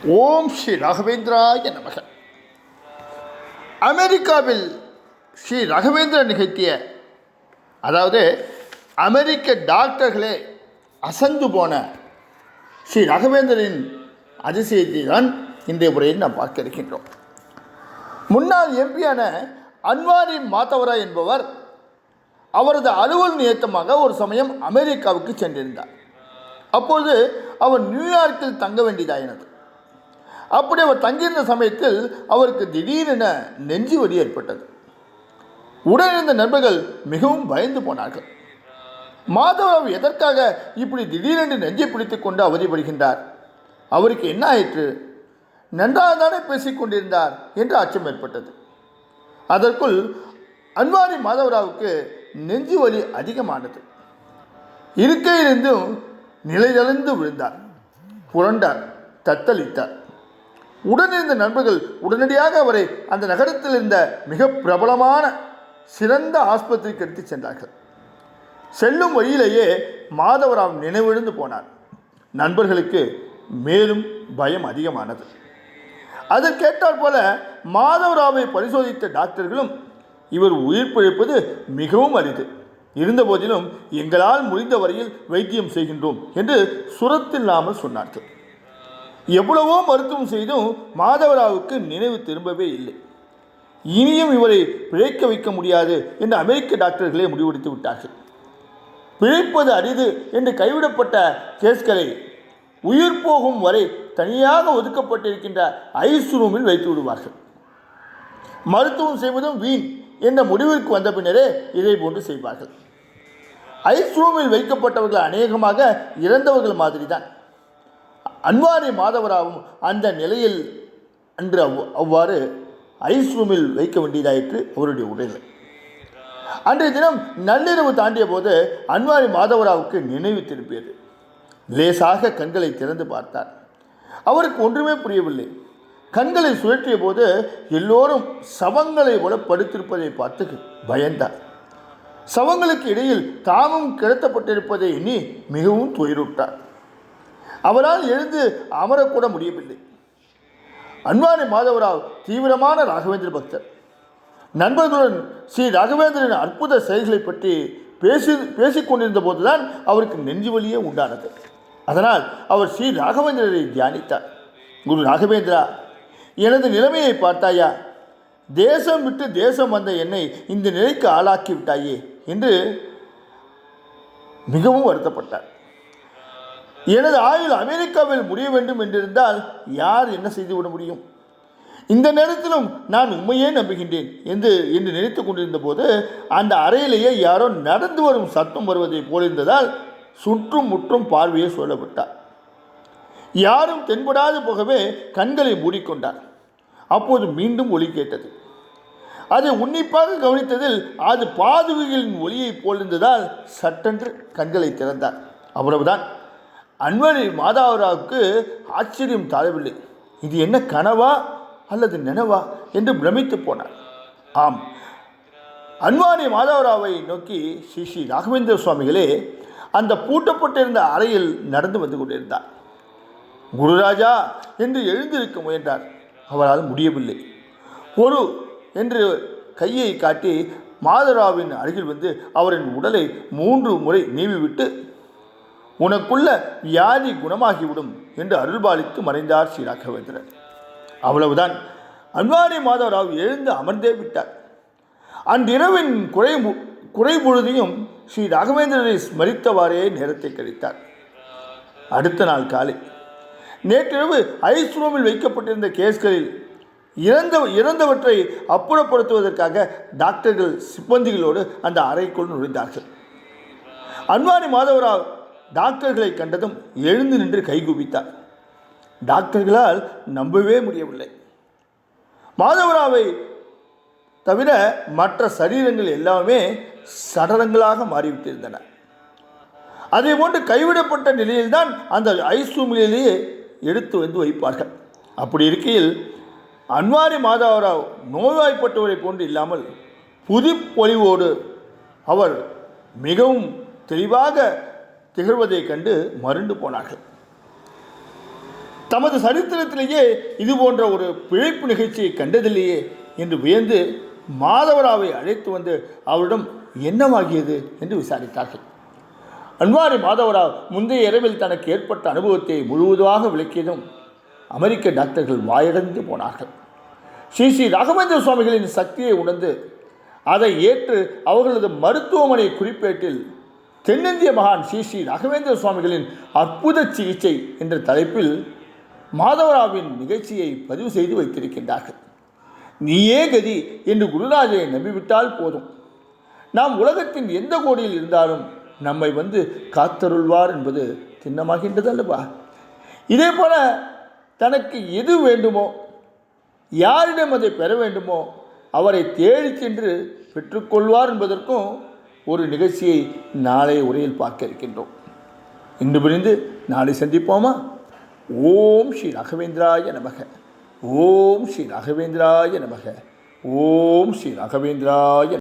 ஓம் ஸ்ரீ ராகவேந்திராய நமக. அமெரிக்காவில் ஸ்ரீ ராகவேந்திரன் நிகழ்த்திய, அதாவது அமெரிக்க டாக்டர்களே அசந்து போன ஸ்ரீ ராகவேந்திரனின் அதிசயத்தை தான் இன்றைய முறையில் நாம் பார்க்க இருக்கின்றோம். முன்னாள் எம்பியான அன்வாரி மாதவரா என்பவர் அவரது அலுவல் நிமித்தமாக ஒரு சமயம் அமெரிக்காவுக்கு சென்றிருந்தார். அப்பொழுது அவர் நியூயார்க்கில் தங்க வேண்டியதாயினது. அப்படி அவர் தங்கியிருந்த சமயத்தில் அவருக்கு திடீரென நெஞ்சு வலி ஏற்பட்டது. உடனிருந்த நண்பர்கள் மிகவும் பயந்து போனார்கள். மாதவராவ் எதற்காக இப்படி திடீரென்று நெஞ்சை பிடித்துக் கொண்டு அவதிப்படுகின்றார்? அவருக்கு என்ன ஆயிற்று? நன்றாக தானே பேசிக்கொண்டிருந்தார் என்று அச்சம் ஏற்பட்டது. அதற்குள் அன்வாரி மாதவராவுக்கு நெஞ்சு வலி அதிகமானது. இருக்கையிலிருந்தும் நிலையிழந்து விழுந்தார், புரண்டார், தத்தளித்தார். உடனிருந்த நண்பர்கள் உடனடியாக அவரை அந்த நகரத்தில் இருந்த மிக பிரபலமான சிறந்த ஆஸ்பத்திரிக்கு எடுத்துச் சென்றார்கள். செல்லும் வழியிலேயே மாதவராவ் நினைவிழந்து போனார். நண்பர்களுக்கு மேலும் பயம் அதிகமானது. அதற்கேற்றாற் போல மாதவராவை பரிசோதித்த டாக்டர்களும் இவர் உயிர் பிழைப்பது மிகவும் அரிது, இருந்தபோதிலும் எங்களால் முடிந்த வரையில் வைத்தியம் செய்கின்றோம் என்று சுரத்தில்லாமல் சொன்னார்கள். எவ்வளவோ மருத்துவம் செய்தும் மாதவராவுக்கு நினைவு திரும்பவே இல்லை. இனியும் இவரை பிழைக்க வைக்க முடியாது என்று அமெரிக்க டாக்டர்களே முடிவெடுத்து விட்டார்கள். பிழைப்பது அரிது என்று கைவிடப்பட்ட கேஸ்களை உயிர் போகும் வரை தனியாக ஒதுக்கப்பட்டிருக்கின்ற ஐஸ் ரூமில் வைத்து விடுவார்கள். மருத்துவம் செய்வதும் வீண் என்ற முடிவிற்கு வந்த பின்னரே இதை போன்று செய்வார்கள். ஐஸ் ரூமில் வைக்கப்பட்டவர்கள் அநேகமாக இறந்தவர்கள் மாதிரி தான். அன்வாரி மாதவராவும் அந்த நிலையில் அன்று அவ்வாறு ஐஸ் ரூமில் வைக்க வேண்டியதாயிற்று அவருடைய உடலை. அன்றைய தினம் நள்ளிரவு தாண்டிய போது அன்வாரி மாதவராவுக்கு நினைவு திரும்பியது. லேசாக கண்களை திறந்து பார்த்தார். அவருக்கு ஒன்றுமே புரியவில்லை. கண்களை சுழற்றிய போது எல்லோரும் சவங்களை போல படுத்திருப்பதை பார்த்து பயந்தார். சவங்களுக்கு இடையில் தாமும் கிடத்தப்பட்டிருப்பதை எண்ணி மிகவும் துயருற்றார். அவரால் எழுந்து அமரக்கூட முடியவில்லை. அன்வாரி மாதவராவ் தீவிரமான ராகவேந்திர பக்தர். நண்பர்களுடன் ஸ்ரீ ராகவேந்திரன் அற்புத செயல்களை பற்றி பேசிக்கொண்டிருந்த போதுதான் அவருக்கு நெஞ்சு வலியே உண்டானது. அதனால் அவர் ஸ்ரீ ராகவேந்திரரை தியானித்தார். குரு ராகவேந்திரா, எனது நிலைமையை பார்த்தாயா? தேசம் விட்டு தேசம் வந்த என்னை இந்த நிலைக்கு ஆளாக்கி விட்டாயே என்று மிகவும் வருத்தப்பட்டார். எனது ஆயுள் அமெரிக்காவில் முடிய வேண்டும் என்றிருந்தால் யார் என்ன செய்துவிட முடியும்? இந்த நேரத்திலும் நான் உண்மையே நம்புகின்றேன் என்று நினைத்து கொண்டிருந்த போது அந்த அறையிலேயே யாரோ நடந்து வரும் சத்தம் வருவதை போலிருந்ததால் சுற்றும் முற்றும் பார்வையை சொல்லப்பட்டார். யாரும் தென்படாது போகவே கண்களை மூடிக்கொண்டார். அப்போது மீண்டும் ஒலி கேட்டது. அதை உன்னிப்பாக கவனித்ததில் அது பாதுகைகளின் ஒலியை போலிருந்ததால் சட்டென்று கண்களை திறந்தார். அவ்வளவுதான். அன்வாரி மாதவராவுக்கு ஆச்சரியம் தாழவில்லை. இது என்ன கனவா அல்லது நினைவா என்று பிரமித்து போனார். ஆம், அன்வாரி மாதவராவை நோக்கி ஸ்ரீ ஸ்ரீ ராகவேந்திர சுவாமிகளே அந்த பூட்டப்பட்டிருந்த அறையில் நடந்து வந்து கொண்டிருந்தார். குருராஜா என்று எழுந்திருக்க முயன்றார். அவரால் முடியவில்லை. பொறு என்று கையை காட்டி மாதவராவின் அருகில் வந்து அவரின் உடலை 3 முறை நீவிவிட்டு உனக்குள்ள வியாதி குணமாகிவிடும் என்று அருள்பாலித்து மறைந்தார் ஸ்ரீ ராகவேந்திரன். அவ்வளவுதான். அன்வாரி மாதவராவ் எழுந்து அமர்ந்தே விட்டார். அன்றிரவின் குறை பொழுதையும் ஸ்ரீ ராகவேந்திரனை ஸ்மரித்தவாறே நேரத்தை கழித்தார். அடுத்த நாள் காலை நேற்றிரவு ஐஸ் ரூமில் வைக்கப்பட்டிருந்த கேஸ்களில் இறந்தவற்றை அப்புறப்படுத்துவதற்காக டாக்டர்கள் சிப்பந்திகளோடு அந்த அறைக்குள் நுழைந்தார்கள். அன்வாரி மாதவராவ் டாக்டர்களை கண்டதும் எழுந்து நின்று கைகுவித்தார். டாக்டர்களால் நம்பவே முடியவில்லை. மாதவராவை தவிர மற்ற சரீரங்கள் எல்லாமே சடலங்களாக மாறிவிட்டிருந்தன. அதே போன்று கைவிடப்பட்ட நிலையில்தான் அந்த ஐஸ் ரூமிலேயே எடுத்து வந்து வைப்பார்கள். அப்படி இருக்கையில் அன்வாரி மாதவராவ் நோய்வாய்ப்பட்டவரை போன்று இல்லாமல் புது பொலிவோடு அவர் மிகவும் தெளிவாக திகழ்வதைக் கண்டு மருண்டு போனார்கள். தமது சரித்திரத்திலேயே இது போன்ற ஒரு பிழைப்பு நிகழ்ச்சியை கண்டதில்லையே என்று வியந்து மாதவராவை அழைத்து வந்து அவரிடம் என்னவாகியது என்று விசாரித்தார்கள். அன்வாரி மாதவராவ் முந்தைய இரவில் தனக்கு ஏற்பட்ட அனுபவத்தை முழுவதுமாக விளக்கியதும் அமெரிக்க டாக்டர்கள் வாயடைந்து போனார்கள். ஸ்ரீ ஸ்ரீ ராகவேந்திர சுவாமிகளின் சக்தியை உணர்ந்து அதை ஏற்று அவர்களது மருத்துவமனை குறிப்பேட்டில் தென்னிந்திய மகான் ஸ்ரீ ஸ்ரீ ராகவேந்திர சுவாமிகளின் அற்புத சிகிச்சை என்ற தலைப்பில் மாதவராவின் நிகழ்ச்சியை பதிவு செய்து வைத்திருக்கின்றார்கள். நீயே கதி என்று குருராஜை நம்பிவிட்டால் போதும், நாம் உலகத்தின் எந்த கோடியில் இருந்தாலும் நம்மை வந்து காத்தருள்வார் என்பது திண்ணமாகின்றது அல்லவா? இதே போல தனக்கு எது வேண்டுமோ, யாரிடம் அதை பெற வேண்டுமோ அவரை தேடி சென்று பெற்றுக்கொள்வார் என்பதற்கும் ஒரு நிகழ்ச்சியை நாளை உரையில் பார்க்க இருக்கின்றோம். இன்று புரிந்து நாளை சந்திப்போமா? ஓம் ஸ்ரீ ராகவேந்திராய நமக. ஓம் ஸ்ரீ ராகவேந்திராய நமக. ஓம் ஸ்ரீ ராகவேந்திராய